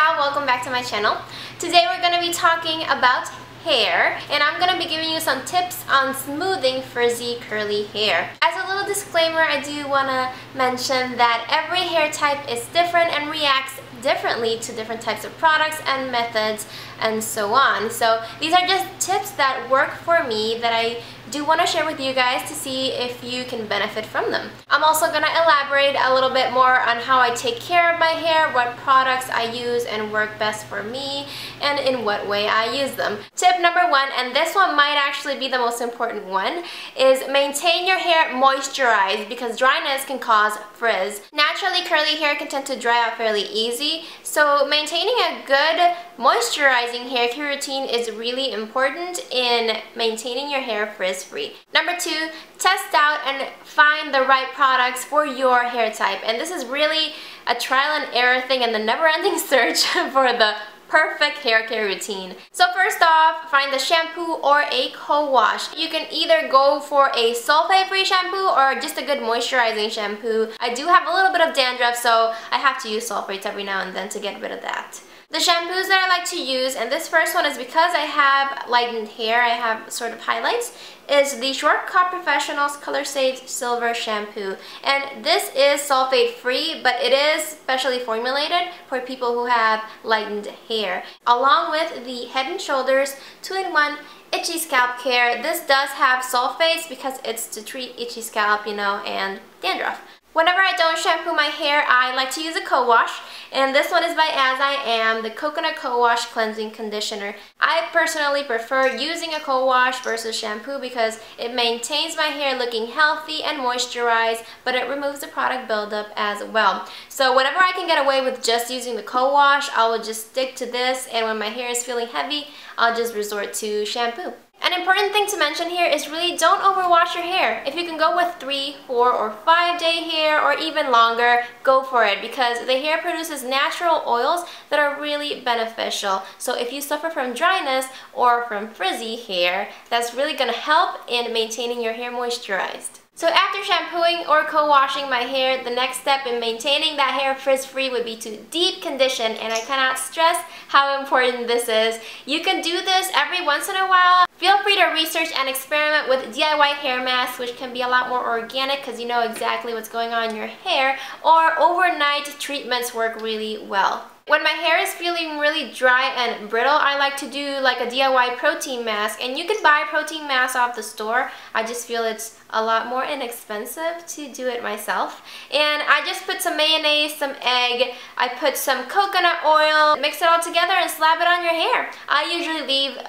y'all, welcome back to my channel. Today we're going to be talking about hair, and I'm going to be giving you some tips on smoothing frizzy curly hair. As a little disclaimer, I do want to mention that every hair type is different and reacts differently to different types of products and methods and so on. So these are just tips that work for me that I do want to share with you guys to see if you can benefit from them. I'm also going to elaborate a little bit more on how I take care of my hair, what products I use and work best for me, and in what way I use them. Tip number one, and this one might actually be the most important one, is maintain your hair moisturized because dryness can cause frizz. Naturally, curly hair can tend to dry out fairly easy, so maintaining a good moisturizing hair care routine is really important in maintaining your hair frizz-free. Number two, test out and find the right products for your hair type. And this is really a trial and error thing and the never-ending search for the perfect hair care routine. So first off, find the shampoo or a co-wash. You can either go for a sulfate-free shampoo or just a good moisturizing shampoo. I do have a little bit of dandruff, so I have to use sulfates every now and then to get rid of that. The shampoos that I like to use, and this first one is because I have lightened hair, I have sort of highlights, is the Schwarzkopf Professional's Color Save Silver Shampoo. And this is sulfate free, but it is specially formulated for people who have lightened hair. Along with the Head & Shoulders 2-in-1 Itchy Scalp Care, this does have sulfates because it's to treat itchy scalp, you know, and dandruff. Whenever I don't shampoo my hair, I like to use a co-wash, and this one is by As I Am, the Coconut Cowash Cleansing Conditioner. I personally prefer using a co-wash versus shampoo because it maintains my hair looking healthy and moisturized, but it removes the product buildup as well. So whenever I can get away with just using the co-wash, I will just stick to this, and when my hair is feeling heavy, I'll just resort to shampoo. An important thing to mention here is really don't overwash your hair. If you can go with 3, 4, or 5 day hair or even longer, go for it because the hair produces natural oils that are really beneficial. So if you suffer from dryness or from frizzy hair, that's really going to help in maintaining your hair moisturized. So after shampooing or co-washing my hair, the next step in maintaining that hair frizz-free would be to deep condition, and I cannot stress how important this is. You can do this every once in a while. Feel free to research and experiment with DIY hair masks, which can be a lot more organic because you know exactly what's going on in your hair, or overnight treatments work really well. When my hair is feeling really dry and brittle, I like to do like a DIY protein mask, and you can buy protein masks off the store. I just feel it's a lot more inexpensive to do it myself. And I just put some mayonnaise, some egg, I put some coconut oil, mix it all together and slap it on your hair. I usually leave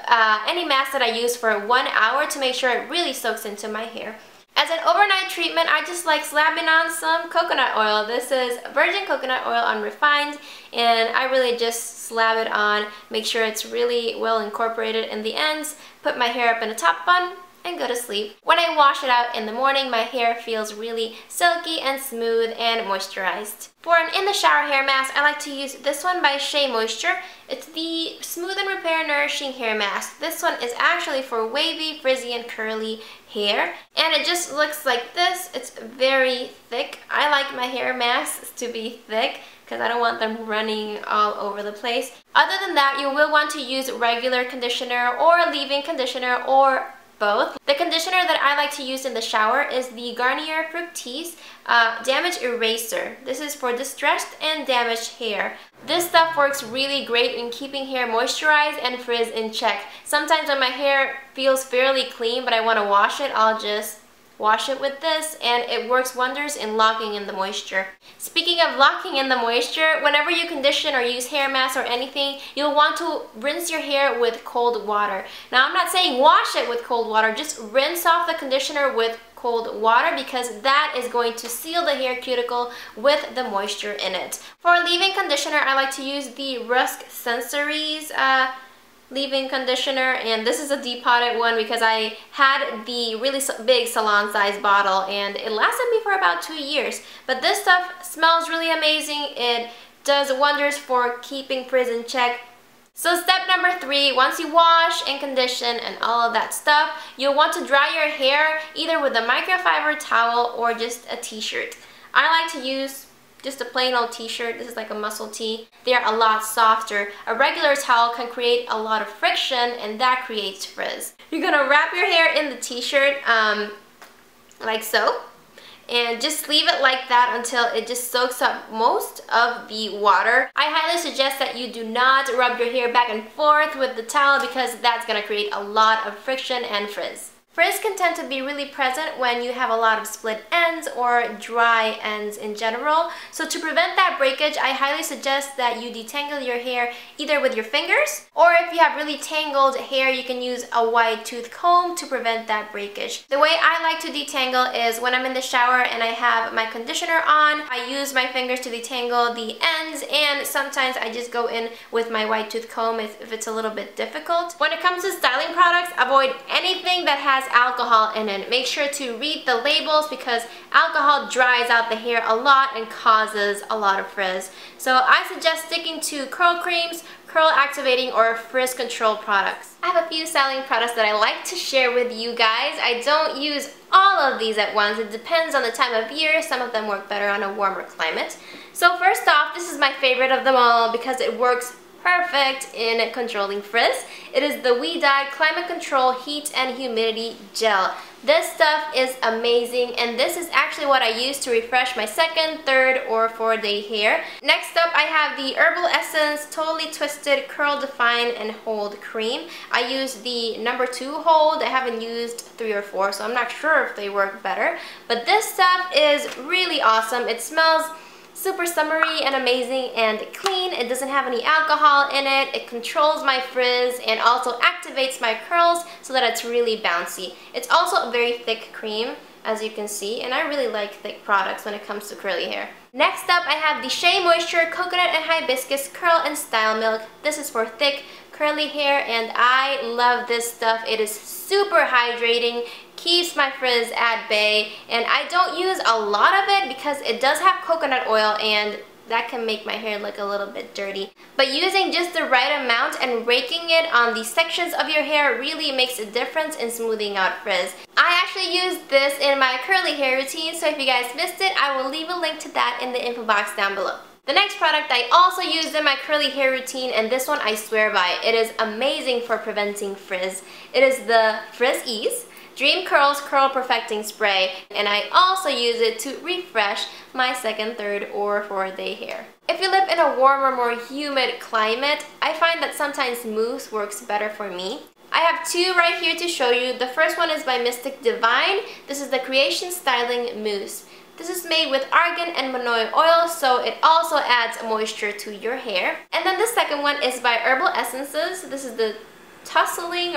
any mask that I use for 1 hour to make sure it really soaks into my hair. As an overnight treatment, I just like slapping on some coconut oil. This is virgin coconut oil unrefined, and I really just slap it on, make sure it's really well incorporated in the ends, put my hair up in a top bun, and go to sleep. When I wash it out in the morning, my hair feels really silky and smooth and moisturized. For an in the shower hair mask, I like to use this one by Shea Moisture. It's the Smooth and Repair Nourishing Hair Mask. This one is actually for wavy, frizzy, and curly hair. And it just looks like this. It's very thick. I like my hair masks to be thick because I don't want them running all over the place. Other than that, you will want to use regular conditioner or leave-in conditioner or both. The conditioner that I like to use in the shower is the Garnier Fructis Damage Eraser. This is for distressed and damaged hair. This stuff works really great in keeping hair moisturized and frizz in check. Sometimes when my hair feels fairly clean but I want to wash it, I'll just wash it with this, and it works wonders in locking in the moisture. Speaking of locking in the moisture, whenever you condition or use hair masks or anything, you'll want to rinse your hair with cold water. Now, I'm not saying wash it with cold water, just rinse off the conditioner with cold water because that is going to seal the hair cuticle with the moisture in it. For a leave-in conditioner, I like to use the Rusk Sensories leave-in conditioner, and this is a depotted one because I had the really big salon size bottle and it lasted me for about 2 years. But this stuff smells really amazing. It does wonders for keeping frizz in check. So step number 3, once you wash and condition and all of that stuff, you'll want to dry your hair either with a microfiber towel or just a t-shirt. I like to use just a plain old t-shirt, this is like a muscle tee, they're a lot softer. A regular towel can create a lot of friction and that creates frizz. You're gonna wrap your hair in the t-shirt like so, and just leave it like that until it just soaks up most of the water. I highly suggest that you do not rub your hair back and forth with the towel because that's gonna create a lot of friction and frizz. Frizz can tend to be really present when you have a lot of split ends or dry ends in general. So to prevent that breakage, I highly suggest that you detangle your hair either with your fingers, or if you have really tangled hair, you can use a wide tooth comb to prevent that breakage. The way I like to detangle is when I'm in the shower and I have my conditioner on, I use my fingers to detangle the ends, and sometimes I just go in with my wide tooth comb if it's a little bit difficult. When it comes to styling products, avoid anything that has alcohol in it. Make sure to read the labels because alcohol dries out the hair a lot and causes a lot of frizz. So I suggest sticking to curl creams, curl activating, or frizz control products. I have a few styling products that I like to share with you guys. I don't use all of these at once. It depends on the time of year. Some of them work better on a warmer climate. So first off, this is my favorite of them all because it works perfect in controlling frizz. It is the Ouidad Climate Control Heat and Humidity Gel. This stuff is amazing, and this is actually what I use to refresh my 2nd, 3rd, or 4th day hair. Next up, I have the Herbal Essence Totally Twisted Curl Define and Hold Cream. I use the number 2 hold. I haven't used 3 or 4, so I'm not sure if they work better. But this stuff is really awesome. It smells super summery and amazing and clean. It doesn't have any alcohol in it. It controls my frizz and also activates my curls so that it's really bouncy. It's also a very thick cream, as you can see, and I really like thick products when it comes to curly hair. Next up, I have the Shea Moisture Coconut and Hibiscus Curl and Style Milk. This is for thick, curly hair, and I love this stuff. It is super hydrating, keeps my frizz at bay, and I don't use a lot of it because it does have coconut oil and that can make my hair look a little bit dirty. But using just the right amount and raking it on the sections of your hair really makes a difference in smoothing out frizz. I actually use this in my curly hair routine, so if you guys missed it, I will leave a link to that in the info box down below. The next product I also use in my curly hair routine, and this one I swear by. It is amazing for preventing frizz. It is the FRIZZY Dream Curls Curl Perfecting Spray, and I also use it to refresh my 2nd, 3rd, or 4th day hair. If you live in a warmer, more humid climate, I find that sometimes mousse works better for me. I have 2 right here to show you. The first one is by Mystic Divine. This is the Creation Styling Mousse. This is made with argan and manoi oil, so it also adds moisture to your hair. And then the second one is by Herbal Essences. This is the Tussling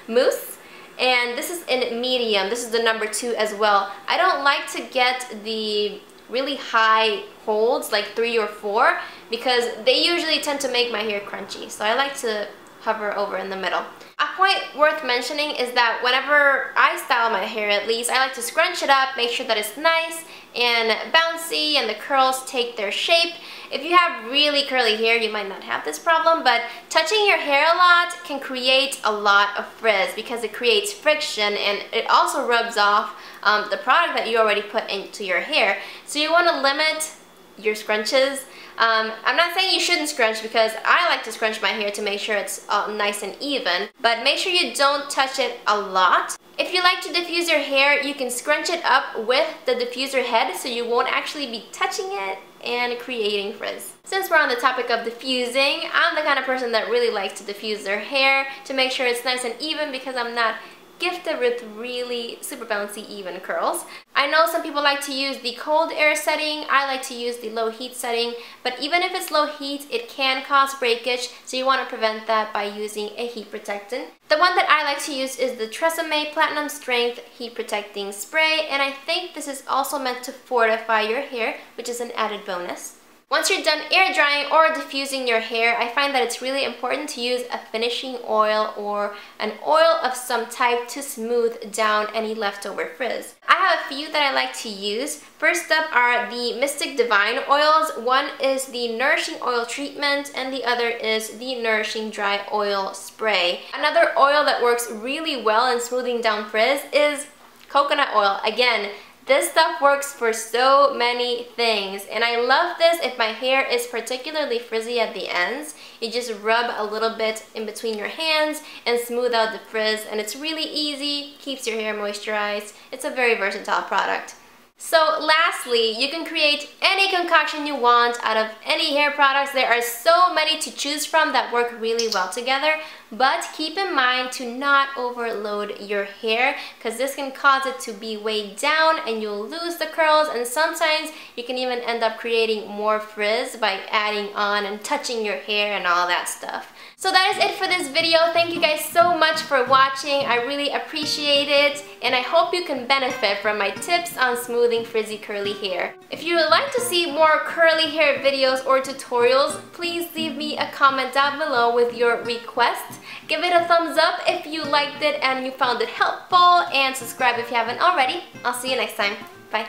Mousse, and this is in medium. This is the number 2 as well. I don't like to get the really high holds like 3 or 4 because they usually tend to make my hair crunchy, so I like to hover over in the middle. A point worth mentioning is that whenever I style my hair, at least, I like to scrunch it up, make sure that it's nice and bouncy and the curls take their shape. If you have really curly hair, you might not have this problem, but touching your hair a lot can create a lot of frizz because it creates friction and it also rubs off the product that you already put into your hair. So you want to limit your scrunches. I'm not saying you shouldn't scrunch because I like to scrunch my hair to make sure it's nice and even, but make sure you don't touch it a lot. If you like to diffuse your hair, you can scrunch it up with the diffuser head so you won't actually be touching it and creating frizz. Since we're on the topic of diffusing, I'm the kind of person that really likes to diffuse their hair to make sure it's nice and even because I'm not gifted with really super bouncy even curls. I know some people like to use the cold air setting. I like to use the low heat setting, but even if it's low heat, it can cause breakage, so you want to prevent that by using a heat protectant. The one that I like to use is the Tresemme Platinum Strength Heat Protecting Spray, and I think this is also meant to fortify your hair, which is an added bonus. Once you're done air drying or diffusing your hair, I find that it's really important to use a finishing oil or an oil of some type to smooth down any leftover frizz. I have a few that I like to use. First up are the Mystic Divine oils. One is the Nourishing Oil Treatment and the other is the Nourishing Dry Oil Spray. Another oil that works really well in smoothing down frizz is coconut oil. Again, This stuff works for so many things, and I love this if my hair is particularly frizzy at the ends. You just rub a little bit in between your hands and smooth out the frizz, and it's really easy, keeps your hair moisturized. It's a very versatile product. So lastly, you can create any concoction you want out of any hair products. There are so many to choose from that work really well together, but keep in mind to not overload your hair, because this can cause it to be weighed down and you'll lose the curls, and sometimes you can even end up creating more frizz by adding on and touching your hair and all that stuff. So that is it for this video. Thank you guys so much for watching. I really appreciate it, and I hope you can benefit from my tips on smoothing frizzy curly hair. If you would like to see more curly hair videos or tutorials, please leave me a comment down below with your request. Give it a thumbs up if you liked it and you found it helpful, and subscribe if you haven't already. I'll see you next time. Bye.